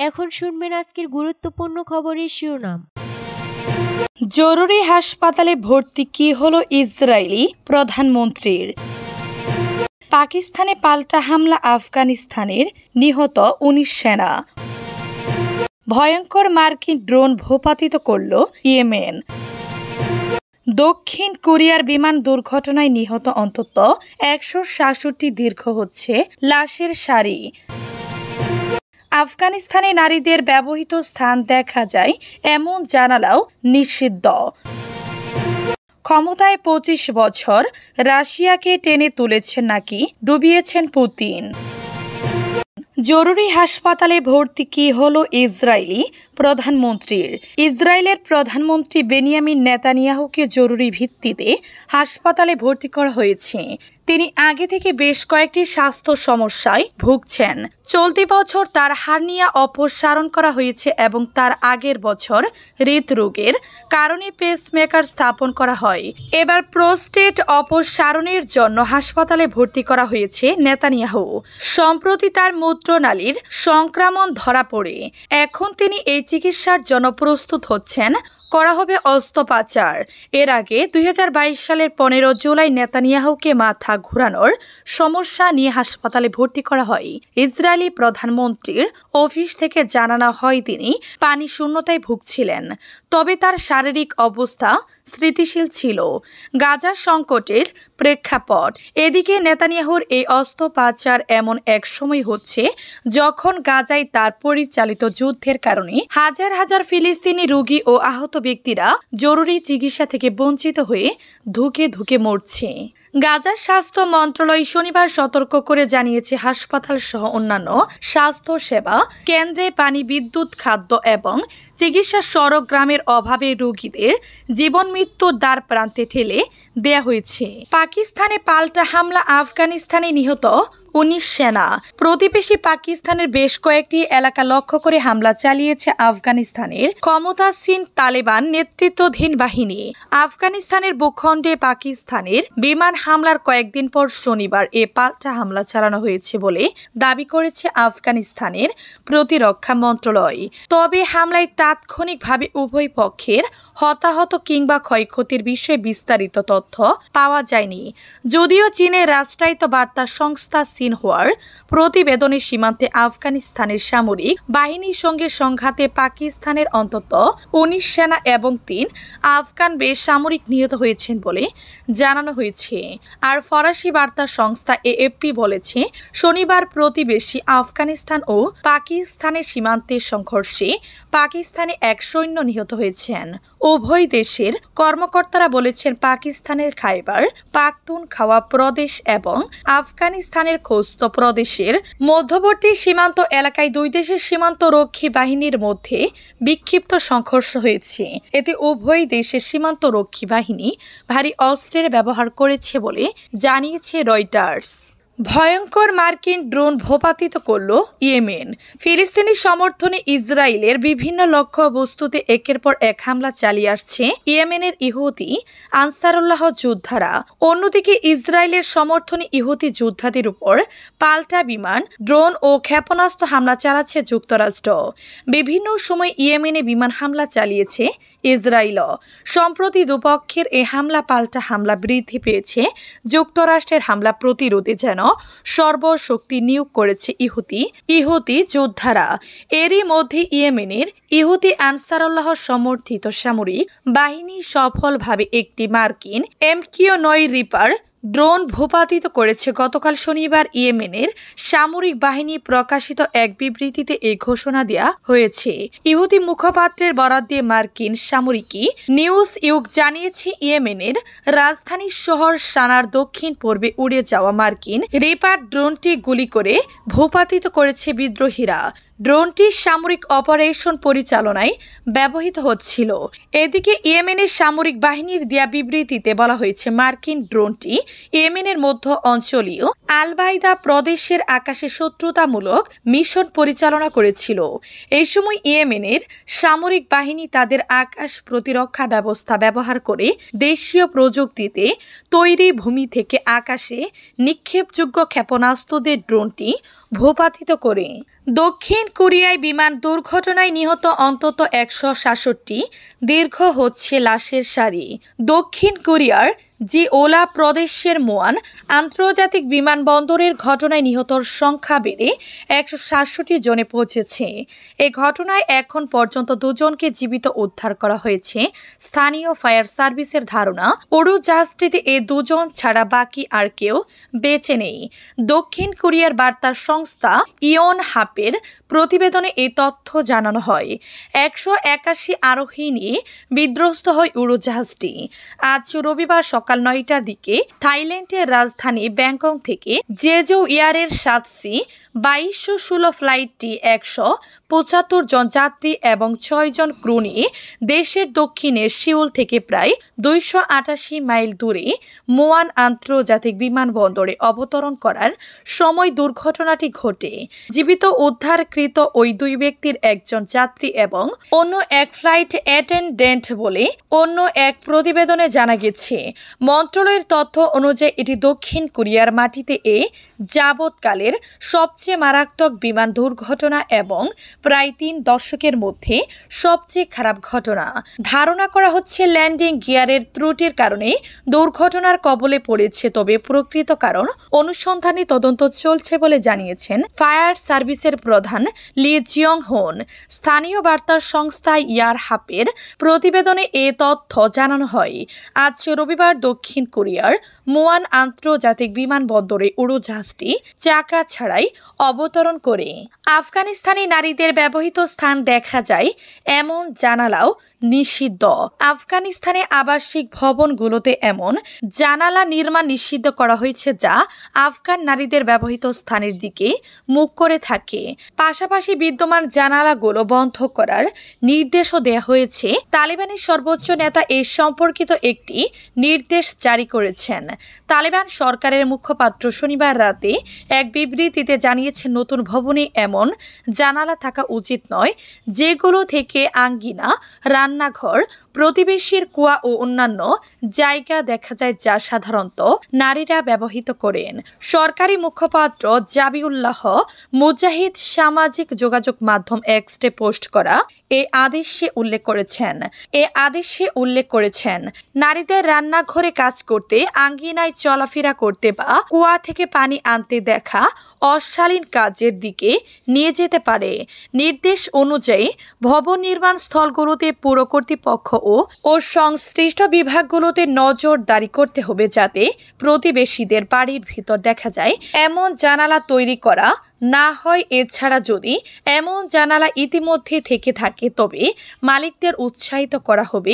এখন শুনবেন আজকের গুরুত্বপূর্ণ খবরের শিরোনাম। জরুরি হাসপাতালে ভর্তি কি হলো ইসরায়েলি প্রধানমন্ত্রীর। পাকিস্তানে পাল্টা হামলা, আফগানিস্তানের নিহত ১৯ সেনা। ভয়ঙ্কর মার্কিন ড্রোন ভূপাতিত করল ইয়েমেন। দক্ষিণ কোরিয়ার বিমান দুর্ঘটনায় নিহত অন্তত ১৬৭ দীর্ঘ হচ্ছে লাশের সারি। আফগানিস্তানে নারীদের ব্যবহৃত স্থান দেখা যায় এমন জানালাও নিষিদ্ধ। ক্ষমতায় ২৫ বছর, রাশিয়াকে টেনে তুলেছেন নাকি ডুবিয়েছেন পুতিন। জরুরি হাসপাতালে ভর্তি কি হলো ইসরায়েলি প্রধানমন্ত্রীর। ইসরায়েলের প্রধানমন্ত্রী বেনিয়ামিন নেতানিয়াহুকে জরুরি ভিত্তিতে হাসপাতালে ভর্তি করা হয়েছে। তিনি আগে থেকে বেশ কয়েকটি স্বাস্থ্য সমস্যায় ভুগছেন। চলতি বছর তার হার্নিয়া অপসারণ করা হয়েছে এবং তার আগের বছর হৃদরোগের কারণে পেসমেকার স্থাপন করা হয়। এবার প্রোস্টেট অপসারণের জন্য হাসপাতালে ভর্তি করা হয়েছে নেতানিয়াহু। সম্প্রতি তার মূত্রনালীর সংক্রমণ ধরা পড়ে এখন তিনি এই চিকিৎসার জন্য প্রস্তুত হচ্ছেন। করা হবে অস্ত্রোপচার। এর আগে ২০২২ সালের ১৫ জুলাই নেতানিয়াহুকে মাথা ঘোরানোর সমস্যা নিয়ে হাসপাতালে ভর্তি করা হয়। ইসরায়েলি প্রধানমন্ত্রীর অফিস থেকে জানানো হয় তিনি পানি শূন্যতায় ভুগছিলেন, তবে তার শারীরিক অবস্থা স্থিতিশীল ছিল। গাজা সংকটের প্রেক্ষাপট। এদিকে নেতানিয়াহুর এই অস্ত্রোপচার এমন এক সময় হচ্ছে যখন গাজায় তার পরিচালিত যুদ্ধের কারণে হাজার হাজার ফিলিস্তিনি রোগী ও আহত ব্যক্তিরা জরুরি চিকিৎসা থেকে বঞ্চিত হয়ে ধুকে ধুকে মরছে। গাজার স্বাস্থ্য মন্ত্রণালয় শনিবার সতর্ক করে জানিয়েছে, হাসপাতাল সহ অন্যান্য স্বাস্থ্য সেবা কেন্দ্রে পানি, বিদ্যুৎ, খাদ্য এবং চিকিৎসা সরঞ্জামের অভাবে রোগীদের জীবন মৃত্যুর দ্বার প্রান্তে ঠেলে দেয়া হয়েছে। পাকিস্তানে পাল্টা হামলা, আফগানিস্তানে নিহত ১৯ সেনা। প্রতিবেশী পাকিস্তানের বেশ কয়েকটি এলাকা লক্ষ্য করে হামলা চালিয়েছে আফগানিস্তানের ক্ষমতাসীন তালেবান নেতৃত্বাধীন বাহিনী। আফগানিস্তানের ভূখণ্ডে পাকিস্তানের বিমান হামলার কয়েকদিন পর শনিবার এ পাল্টা হামলা চালানো হয়েছে বলে দাবি করেছে আফগানিস্তানের প্রতিরক্ষা মন্ত্রণালয়। তবে হামলায় তাৎক্ষণিকভাবে উভয় পক্ষের হতাহত কিংবা ক্ষয়ক্ষতির বিষয়ে বিস্তারিত তথ্য পাওয়া যায়নি। যদিও চীনের রাষ্ট্রায়ত্ত বার্তা সংস্থা সিনহুয়ার প্রতিবেদনে সীমান্তে আফগানিস্তানের সামরিক বাহিনীর সঙ্গে সংঘাতে পাকিস্তানের অন্তত ১৯ সেনা এবং ৩ আফগান বেসামরিক নিহত হয়েছেন বলে জানানো হয়েছে। আর ফরাসি বার্তা সংস্থা এএফপি বলেছে, শনিবার প্রতিবেশী আফগানিস্তান ও পাকিস্তানের সীমান্তের সংঘর্ষে পাকিস্তানে এক সৈন্য নিহত হয়েছেন। উভয় দেশের কর্মকর্তারা বলেছেন, পাকিস্তানের খাইবার পাখতুনখাওয়া প্রদেশ এবং আফগানিস্তানের খোস্ত প্রদেশের মধ্যবর্তী সীমান্ত এলাকায় দুই দেশের সীমান্ত রক্ষী বাহিনীর মধ্যে বিক্ষিপ্ত সংঘর্ষ হয়েছে। এতে উভয় দেশের সীমান্ত রক্ষী বাহিনী ভারী অস্ত্রের ব্যবহার করেছে বলে জানিয়েছে রয়টার্স। ভয়ঙ্কর মার্কিন ড্রোন ভূপাতিত করল ইয়েমেন। ফিলিস্তিনি সমর্থনে ইসরায়েলের বিভিন্ন লক্ষ্যবস্তুতে একের পর এক হামলা চালিয়ে আসছে ইয়েমেনের ইহুদি আনসারুল্লাহ যোদ্ধারা। অন্যদিকে ইসরায়েলের সমর্থনে ইহুদি যোদ্ধাদের উপর পাল্টা বিমান, ড্রোন ও ক্ষেপণাস্ত্র হামলা চালাচ্ছে যুক্তরাষ্ট্র। বিভিন্ন সময় ইয়েমেনে বিমান হামলা চালিয়েছে ইসরায়েল। সম্প্রতি দুপক্ষের এ হামলা পাল্টা হামলা বৃদ্ধি পেয়েছে। যুক্তরাষ্ট্রের হামলা প্রতিরোধে যেন সর্বশক্তি নিয়োগ করেছে ইহুদি যোদ্ধারা। এরই মধ্যে ইয়েমেনের ইহুদি আনসারুল্লাহ সমর্থিত সামরিক বাহিনী সফলভাবে একটি মার্কিন MQ-9 রিপার ড্রোন ভূপাতিত করেছে। গতকাল শনিবার ইয়েমেনের সামরিক বাহিনী প্রকাশিত এক বিবৃতিতে এই ঘোষণা দেওয়া হয়েছে। ইহুদি মুখপাত্রের বরাত দিয়ে মার্কিন সামরিকী নিউজ ইউক জানিয়েছে, ইয়েমেনের রাজধানী শহর সানার দক্ষিণ পূর্বে উড়ে যাওয়া মার্কিন রিপার ড্রোনটি গুলি করে ভূপাতিত করেছে বিদ্রোহীরা। ড্রোনটি সামরিক অপারেশন পরিচালনায় ব্যবহৃত হচ্ছিল। এদিকে ইয়েমেনের সামরিক বাহিনীর দেয়া বিবৃতিতে বলা হয়েছে, মার্কিন ড্রোনটি ইয়েমেনের মধ্য অঞ্চলীয় আল-বাইদা প্রদেশের আকাশে শত্রুতামূলক মিশন পরিচালনা করেছিল। এই সময় ইয়েমেনের সামরিক বাহিনী তাদের আকাশ প্রতিরক্ষা ব্যবস্থা ব্যবহার করে দেশীয় প্রযুক্তিতে তৈরি ভূমি থেকে আকাশে নিক্ষেপযোগ্য ক্ষেপণাস্ত্রদের ড্রোনটি ভূপাতিত করে। দক্ষিণ কোরিয়ায় বিমান দুর্ঘটনায় নিহত অন্তত 166, দীর্ঘ হচ্ছে লাশের সারি। দক্ষিণ কোরিয়ার জিওলা প্রদেশের মোয়ান আন্তর্জাতিক বিমানবন্দরের ঘটনায় নিহতর সংখ্যা বেড়ে 167 জনে পৌঁছেছে। এ ঘটনায় এখন পর্যন্ত 2 জনকে জীবিত উদ্ধার করা হয়েছে। স্থানীয় ফায়ার সার্ভিসের ধারণা, উড়োজাহাজটিতে এই 2 জন ছাড়া বাকি আর কেউ বেঁচে নেই। দক্ষিণ কোরিয়ার বার্তা সংস্থা ইয়নহাপের প্রতিবেদনে এই তথ্য জানানো হয়। 181 আরোহী নিয়ে বিধ্বস্ত হয় উড়োজাহাজটি। আজ রবিবার সকাল 9টার দিকে থাইল্যান্ডের রাজধানী ব্যাংকক থেকে জেজু এয়ারের 7C 2216 ফ্লাইটটি 175 জন যাত্রী এবং 6 জন ক্রু নিয়ে দেশের দক্ষিণে সিউল থেকে প্রায় 288 মাইল দূরে মোয়ান আন্তর্জাতিক বিমানবন্দরে অবতরণ করার সময় দুর্ঘটনাটি ঘটে। জীবিত উদ্ধারকৃত ওই 2 ব্যক্তির একজন যাত্রী এবং অন্য এক ফ্লাইট অ্যাটেন্ডেন্ট বলে অন্য এক প্রতিবেদনে জানা গেছে। মন্ত্রণালয়ের তথ্য অনুযায়ী এটি দক্ষিণ কোরিয়ার মাটিতে যাবৎকালের সবচেয়ে মারাত্মক বিমান দুর্ঘটনা এবং প্রায় 3 দশকের মধ্যে সবচেয়ে খারাপ ঘটনা। ধারণা করা হচ্ছে ল্যান্ডিং গিয়ারের ত্রুটির কারণে দুর্ঘটনার কবলে পড়েছে, তবে প্রকৃত কারণ অনুসন্ধানী তদন্ত চলছে বলে জানিয়েছেন ফায়ার সার্ভিসের প্রধান লি জিয়ং হোন। স্থানীয় বার্তা সংস্থা ইয়ারহাপের প্রতিবেদনে এ তথ্য জানানো হয়। আজ রবিবার দক্ষিণ কোরিয়ার মোয়ান আন্তর্জাতিক বিমানবন্দরে উড়োজাহাজটি চাকা ছাড়াই অবতরণ করে। আফগানিস্তানি নারীদের ব্যবহৃত স্থান দেখা যায় এমন জানালাও নিষিদ্ধ। আফগানিস্তানে আবাসিক ভবনগুলোতে এমন জানালা নির্মাণ নিষিদ্ধ করা হয়েছে যা আফগান নারীদের ব্যবহৃত স্থানের দিকে মুখ করে থাকে। পাশাপাশি বিদ্যমান জানালাগুলো বন্ধ করার নির্দেশও দেওয়া হয়েছে। তালিবানের সর্বোচ্চ নেতা এ সম্পর্কিত একটি নির্দেশ জারি করেছেন। তালিবান সরকারের মুখপাত্র শনিবার রাতে এক বিবৃতিতে জানিয়েছেন, নতুন ভবনে এমন জানালা থাকা উচিত নয় যেগুলো থেকে আঙ্গিনা, রান্নাঘর, প্রতিবেশীর কুয়া ও অন্যান্য জায়গা দেখা যায় যা সাধারণত নারীরা ব্যবহৃত করেন। সরকারি মুখপাত্র জাবিউল্লাহ মুজাহিদ সামাজিক যোগাযোগ মাধ্যম এক্সে পোস্ট করা এ আদেশে উল্লেখ করেছেন নারীদের রান্নাঘরে কাজ করতে, আঙ্গিনায় চলাফেরা করতে বা কুয়া থেকে পানি আনতে দেখা অশালীন কাজের দিকে নিয়ে যেতে পারে। নির্দেশ অনুযায়ী ভবন নির্মাণ স্থলগুলোতে পুর কর্তৃপক্ষ ও সংশ্লিষ্ট বিভাগগুলোতে নজরদারি করতে হবে যাতে প্রতিবেশীদের বাড়ির ভিতর দেখা যায় এমন জানালা তৈরি করা না হয়। এছাড়া যদি এমন জানালা ইতিমধ্যে থেকে থাকে তবে মালিকদের উৎসাহিত করা হবে